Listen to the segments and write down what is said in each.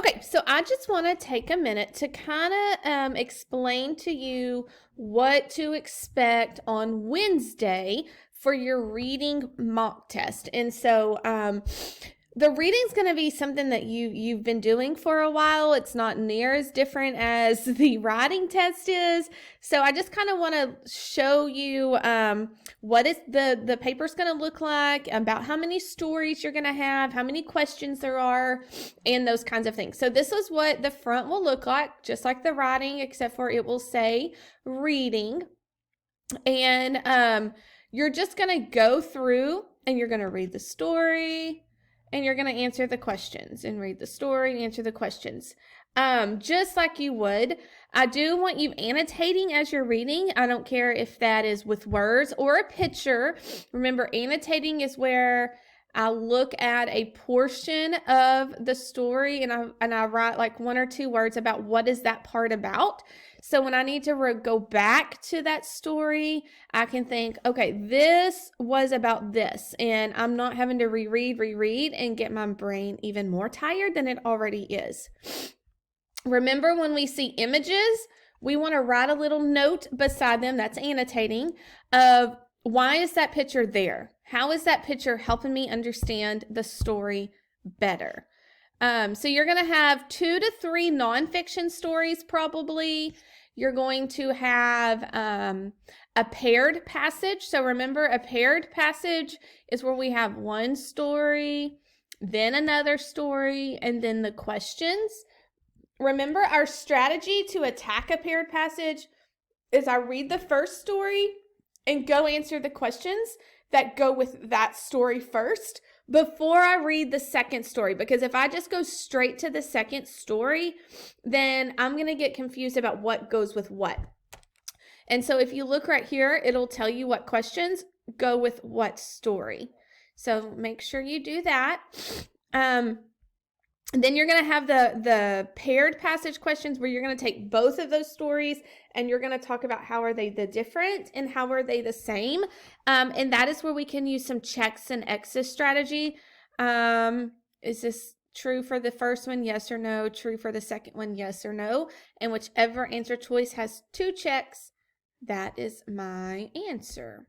Okay, so I just want to take a minute to kind of explain to you what to expect on Wednesday for your reading mock test. And so the reading's going to be something that you've been doing for a while. It's not near as different as the writing test is. So I just kind of want to show you what is the paper's going to look like, about how many stories you're going to have, how many questions there are, and those kinds of things. So this is what the front will look like, just like the writing, except for it will say reading. And you're just going to go through and you're going to read the story, and you're going to answer the questions, and read the story and answer the questions. Just like you would. I do want you annotating as you're reading. I don't care if that is with words or a picture. Remember, annotating is where I look at a portion of the story and I write like 1 or 2 words about what is that part about. So when I need to go back to that story, I can think, okay, this was about this, and I'm not having to reread and get my brain even more tired than it already is. Remember, when we see images, we want to write a little note beside them, that's annotating, of why is that picture there? How is that picture helping me understand the story better? So you're going to have 2 to 3 nonfiction stories probably. You're going to have a paired passage. So remember, a paired passage is where we have one story, then another story, and then the questions. Remember, our strategy to attack a paired passage is I read the first story and go answer the questions that go with that story first before I read the second story. Because if I just go straight to the second story, then I'm going to get confused about what goes with what. And so if you look right here, it'll tell you what questions go with what story. So make sure you do that. Then you're going to have the paired passage questions where you're going to take both of those stories and you're going to talk about how are they the different and how are they the same. And that is where we can use some checks and X's strategy. Is this true for the first one? Yes or no. True for the second one? Yes or no. And whichever answer choice has 2 checks, that is my answer.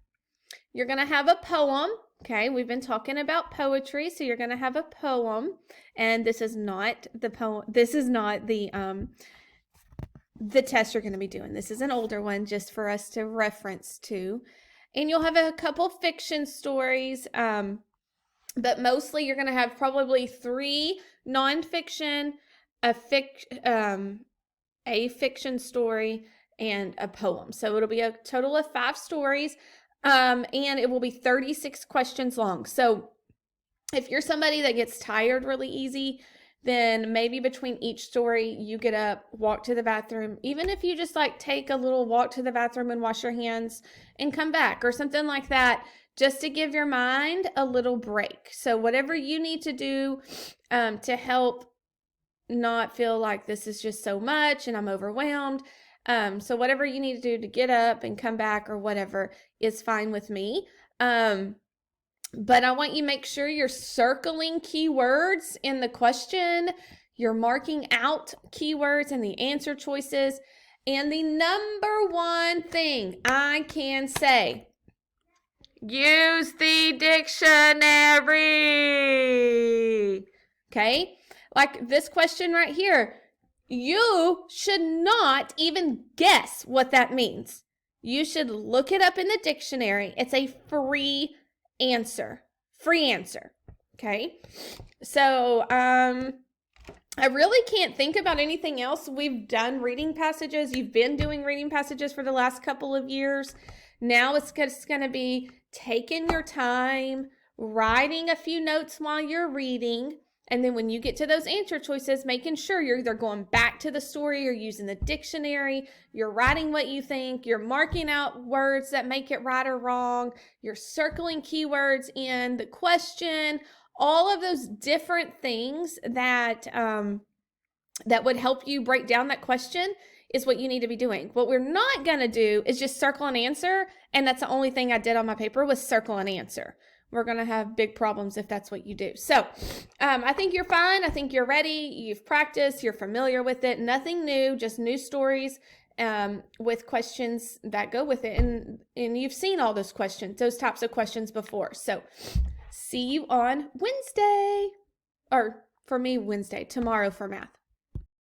You're going to have a poem. Okay, we've been talking about poetry, so you're going to have a poem, and this is not the poem. This is not the test you're going to be doing. This is an older one just for us to reference to. And you'll have a couple fiction stories, but mostly you're going to have probably 3 nonfiction, a fiction story, and a poem. So it'll be a total of 5 stories. And it will be 36 questions long. So if you're somebody that gets tired really easy, then maybe between each story, you get up, walk to the bathroom. Even if you just like take a little walk to the bathroom and wash your hands and come back or something like that, just to give your mind a little break. So whatever you need to do to help not feel like this is just so much and I'm overwhelmed. So whatever you need to do to get up and come back or whatever is fine with me. But I want you to make sure you're circling keywords in the question. You're marking out keywords in the answer choices. And the number one thing I can say, use the dictionary. Okay? Like this question right here. You should not even guess what that means. You should look it up in the dictionary. It's a free answer. Free answer. Okay? So, I really can't think about anything else. We've done reading passages. You've been doing reading passages for the last couple of years. Now it's just going to be taking your time, writing a few notes while you're reading. And then when you get to those answer choices, making sure you're either going back to the story, you're using the dictionary, you're writing what you think, you're marking out words that make it right or wrong, you're circling keywords in the question, all of those different things that would help you break down that question is what you need to be doing. What we're not going to do is just circle an answer, and that's the only thing I did on my paper was circle an answer. we're going to have big problems if that's what you do. So I think you're fine. I think you're ready. You've practiced. You're familiar with it. Nothing new, just new stories with questions that go with it. And you've seen all those questions, those types of questions before. So see you on Wednesday. Or for me, Wednesday. Tomorrow for math.